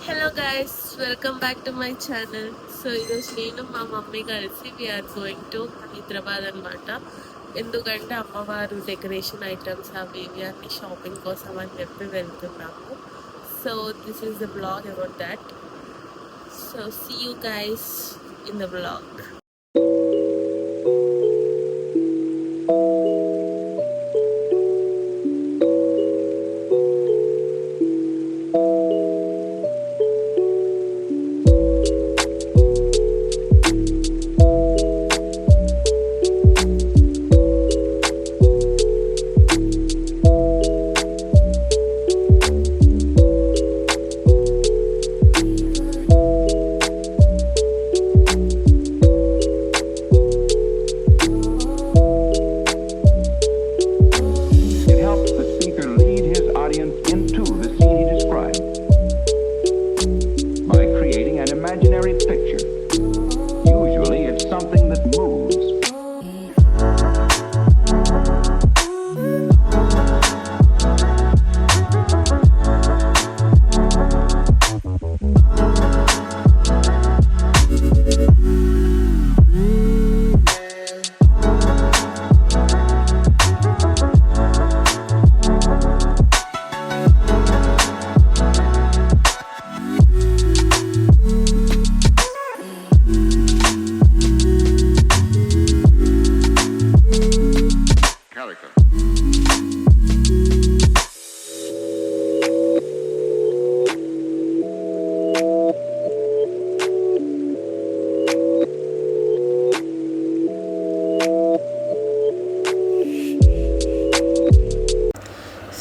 Hello guys, welcome back to my channel. So ఈరోజు నేను మా మమ్మీ కలిసి వీఆర్ గోయింగ్ టు హైదరాబాద్ అనమాట. ఎందుకంటే అమ్మవారు డెకరేషన్ ఐటమ్స్ అవి ఇవి అన్ని షాపింగ్ కోసం అని చెప్పి వెళ్తున్నాము. So this is the blog about that. So see you guys in the blog.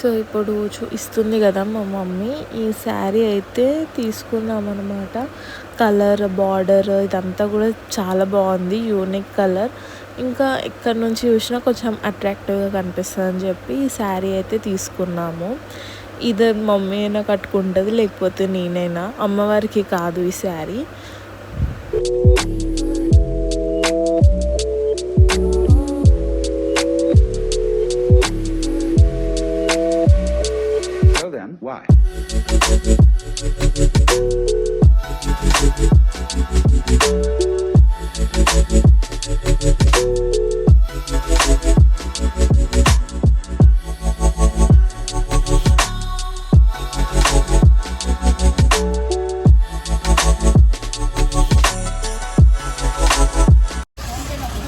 So ఇప్పుడు ఇస్తుంది కదా మా మమ్మీ, ఈ శారీ అయితే తీసుకున్నాం అనమాట. కలర్, బార్డర్ ఇదంతా కూడా చాలా బాగుంది, యూనిక్ కలర్. ఇంకా ఇక్కడ నుంచి చూసినా కొంచెం అట్రాక్టివ్గా కనిపిస్తుంది అని చెప్పి ఈ శారీ అయితే తీసుకున్నాము. ఇది మమ్మీ అయినా కట్టుకుంటుంది, లేకపోతే నేనైనా. అమ్మవారికి కాదు ఈ శారీ. Why?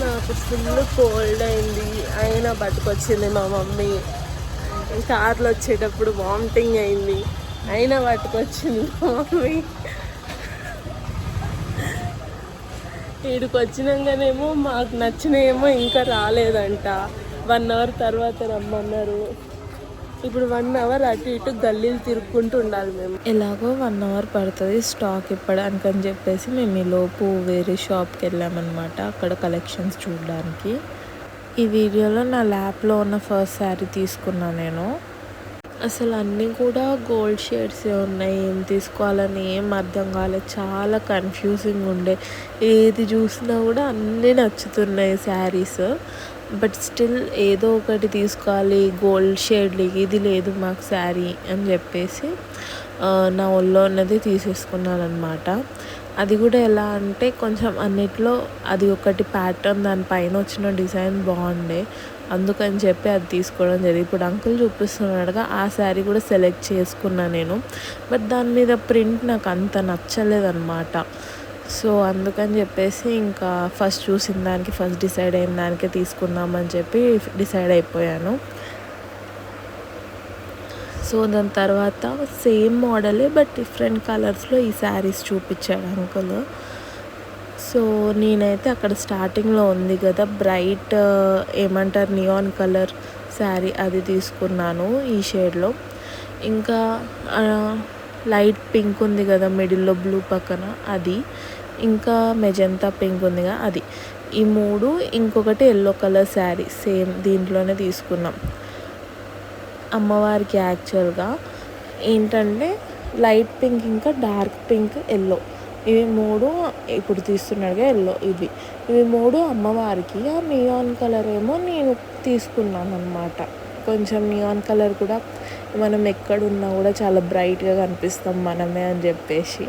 నాకు ఫుల్ కోల్డ్ అయింది, అయినా పట్టుకొచ్చింది మా మమ్మీ. కార్లో వచ్చేటప్పుడు వామిటింగ్ అయింది, అయినా పట్టుకొచ్చింది మా మమ్మీ. వీడికి వచ్చినాకనేమో మాకు నచ్చినేమో ఇంకా రాలేదంట. 1 అవర్ తర్వాత రమ్మన్నారు. ఇప్పుడు 1 అవర్ అటు ఇటు గల్లీలు తిరుక్కుంటూ ఉండాలి మేము. ఎలాగో 1 అవర్ పడుతుంది స్టాక్ ఇప్పడానికి అని చెప్పేసి మేము ఈలోపు వేరే షాప్కి వెళ్ళామన్నమాట, అక్కడ కలెక్షన్స్ చూడడానికి. ఈ వీడియోలో నా ల్యాప్లో ఉన్న ఫస్ట్ శారీ తీసుకున్నా నేను. అసలు అన్నీ కూడా గోల్డ్ షేడ్సే ఉన్నాయి, ఏం తీసుకోవాలని ఏం అర్థం కాలేదు, చాలా కన్ఫ్యూజింగ్ ఉండే. ఏది చూసినా కూడా అన్నీ నచ్చుతున్నాయి శారీస్. బట్ స్టిల్ ఏదో ఒకటి తీసుకోవాలి, గోల్డ్ షేడ్ ఇది లేదు మాకు శారీ అని చెప్పేసి నా ఒళ్ళో ఉన్నది తీసేసుకున్నాను అనమాట. అది కూడా ఎలా అంటే కొంచెం అన్నిట్లో అది ఒకటి ప్యాటర్న్, దానిపైన వచ్చిన డిజైన్ బాగుండే, అందుకని చెప్పి అది తీసుకోవడం జరిగింది. ఇప్పుడు అంకుల్ చూపిస్తున్నాడుగా, ఆ శారీ కూడా సెలెక్ట్ చేసుకున్నాను నేను. బట్ దాని మీద ప్రింట్ నాకు అంత నచ్చలేదన్నమాట. సో అందుకని చెప్పేసి ఇంకా ఫస్ట్ చూసిన దానికి, ఫస్ట్ డిసైడ్ అయిన దానికే తీసుకుందామని చెప్పి డిసైడ్ అయిపోయాను. సో దాని తర్వాత సేమ్ మోడలే బట్ డిఫరెంట్ కలర్స్లో ఈ శారీస్ చూపించాడు అంకుల్. సో నేనైతే అక్కడ స్టార్టింగ్లో ఉంది కదా బ్రైట్ ఏమంటారు నియాన్ కలర్ శారీ, అది తీసుకున్నాను ఈ షేడ్లో. ఇంకా లైట్ పింక్ ఉంది కదా మిడిల్లో బ్లూ పక్కన, అది. ఇంకా మెజంతా పింక్ ఉందిగా, అది. ఈ 3, ఇంకొకటి ఎల్లో కలర్ శారీ సేమ్ దీంట్లోనే తీసుకున్నాం. అమ్మవారికి యాక్చువల్గా ఏంటంటే లైట్ పింక్, ఇంకా డార్క్ పింక్, ఎల్లో, ఇవి 3 ఇప్పుడు తీస్తున్నాడుగా ఎల్లో, ఇవి 3 అమ్మవారికి. ఆ నియాన్ కలర్ ఏమో నేను తీసుకున్నాను అనమాట. కొంచెం నియాన్ కలర్ కూడా మనం ఎక్కడున్నా కూడా చాలా బ్రైట్గా కనిపిస్తాం మనమే అని చెప్పేసి.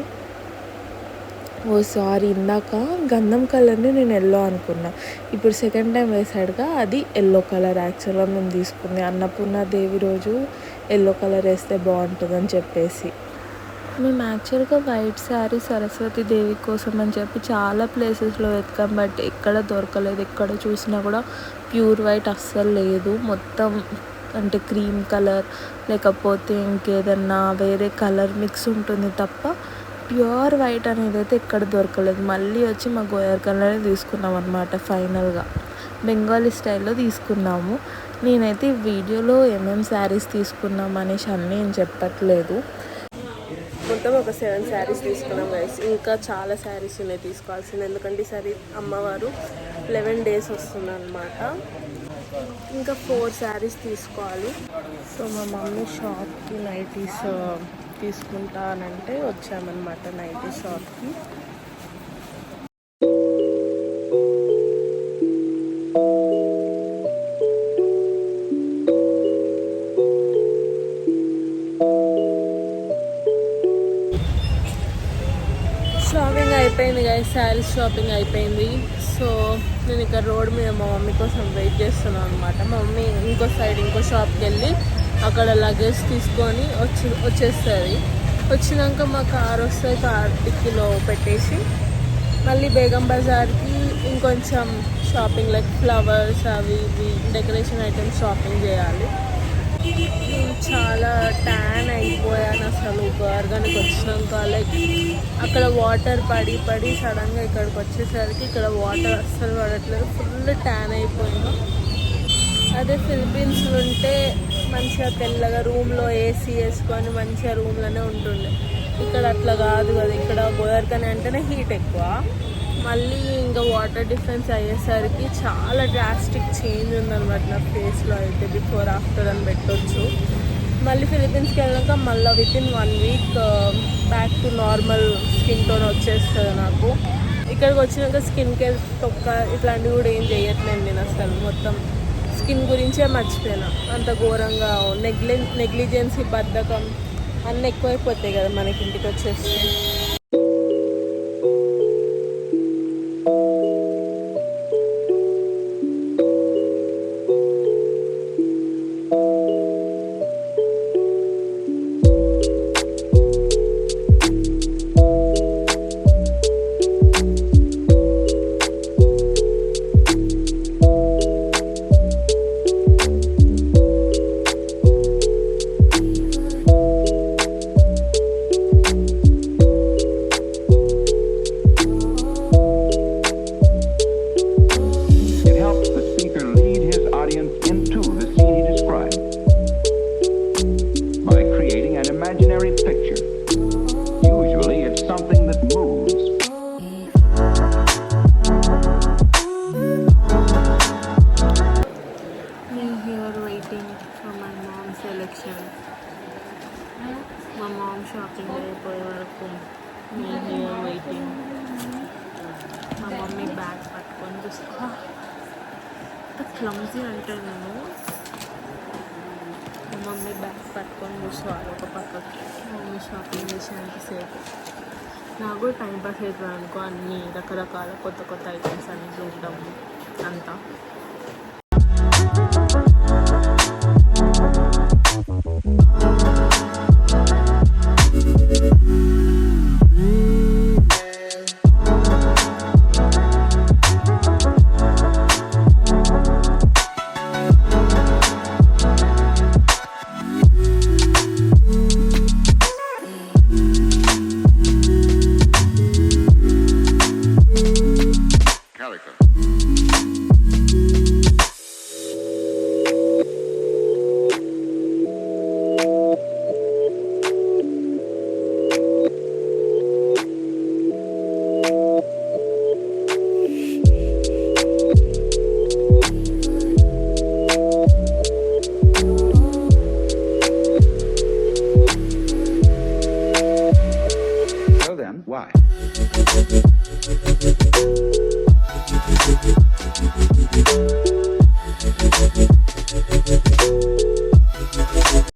ఓ సారీ, ఇందాక గంధం కలర్ని నేను ఎల్లో అనుకున్నా, ఇప్పుడు సెకండ్ టైం వేసాడుగా అది ఎల్లో కలర్. యాక్చువల్గా మేము తీసుకుంది అన్నపూర్ణాదేవి రోజు ఎల్లో కలర్ వేస్తే బాగుంటుందని చెప్పేసి. మేము యాక్చువల్గా వైట్ శారీ సరస్వతి దేవి కోసం అని చెప్పి చాలా ప్లేసెస్లో వెతకాం, బట్ ఎక్కడ దొరకలేదు. ఎక్కడ చూసినా కూడా ప్యూర్ వైట్ అస్సలు లేదు. మొత్తం అంటే క్రీమ్ కలర్ లేకపోతే ఇంకేదన్నా వేరే కలర్ మిక్స్ ఉంటుంది తప్ప ప్యూర్ వైట్ అనేది అయితే ఎక్కడ దొరకలేదు. మళ్ళీ వచ్చి మా గోయర్ కలర్ తీసుకున్నాం అనమాట. ఫైనల్గా బెంగాలీ స్టైల్లో తీసుకున్నాము. నేనైతే ఈ వీడియోలో ఏమేమి శారీస్ తీసుకున్నాం అనేసి అన్నీ నేను చెప్పట్లేదు. మొత్తం ఒక 7 శారీస్ తీసుకున్నాం గైస్. ఇంకా చాలా శారీస్ ఉన్నాయి తీసుకోవాల్సింది, ఎందుకంటే ఈసారి అమ్మవారు 11 days వస్తుందన్నమాట. ఇంకా 4 శారీస్ తీసుకోవాలి. సో మా మమ్మీ షాప్కి నైటీస్ తీసుకుంటానంటే వచ్చామన్నమాట నైటీ షాప్కి. షాపింగ్ అయిపోయింది గైస్, శారీస్ షాపింగ్ అయిపోయింది. సో నేను ఇక్కడ రోడ్ మీద మా మమ్మీ కోసం వెయిట్ చేస్తున్నాను అనమాట. మా మమ్మీ ఇంకో సైడ్ ఇంకో షాప్కి వెళ్ళి అక్కడ లగేజ్ తీసుకొని వచ్చేస్తుంది. వచ్చినాక మా కార్ వస్తే కార్ డిక్కీలో పెట్టేసి మళ్ళీ బేగం బజార్కి ఇంకొంచెం షాపింగ్ లైక్ ఫ్లవర్స్ అవి ఇవి డెకరేషన్ ఐటమ్స్ షాపింగ్ చేయాలి. చాలా ట్యాన్ అయిపోయాను అసలు ఆర్గానిక్ వచ్చినాక. లైక్ అక్కడ వాటర్ పడి పడి సడన్గా ఇక్కడికి వచ్చేసరికి ఇక్కడ వాటర్ అస్సలు పడట్లేదు, ఫుల్ ట్యాన్ అయిపోయాను. అదే ఫిలిప్పీన్స్లో ఉంటే మంచిగా తెల్లగా రూమ్లో ఏసీ వేసుకొని మంచిగా రూమ్లోనే ఉంటుండే. ఇక్కడ అట్లా కాదు కదా, ఇక్కడ గోదర్కని అంటేనే హీట్ ఎక్కువ. మళ్ళీ ఇంకా వాటర్ డిఫరెన్స్ అయ్యేసరికి చాలా డ్రాస్టిక్ చేంజ్ ఉందన్నమాట నా ఫేస్లో అయితే. బిఫోర్ ఆఫ్టర్ అని పెట్టవచ్చు. మళ్ళీ ఫిలిప్పీన్స్కి వెళ్ళాక మళ్ళీ within 1 week back to normal skin tone వచ్చేస్తుంది నాకు. ఇక్కడికి వచ్చినాక స్కిన్ కేర్ తొక్క ఇట్లాంటివి కూడా ఏం చేయట్లేదు నేను అసలు. మొత్తం స్కిన్ గురించే మర్చిపోయినా. అంత ఘోరంగా నెగ్లిజెన్సీ బద్ధకం అన్నీ ఎక్కువైపోతాయి కదా మనకి ఇంటికి వచ్చేసి. మా మామ్ షాపింగ్ అయిపోయే వరకు మీ హియర్ వెయిటింగ్. మా మమ్మీ బ్యాగ్ పట్టుకొని చూస్తా. క్లమ్జీ అంటే నేను మా మమ్మీ బ్యాగ్ పట్టుకొని కూర్చోవాలి ఒక పక్కకి. మమ్మీ షాపింగ్ చేసేంతసేపు నాకు కూడా టైం పాస్ అవుతుంది అనుకో. అన్ని రకరకాల కొత్త కొత్త ఐటమ్స్ అన్ని చూడడం అంతా. Why?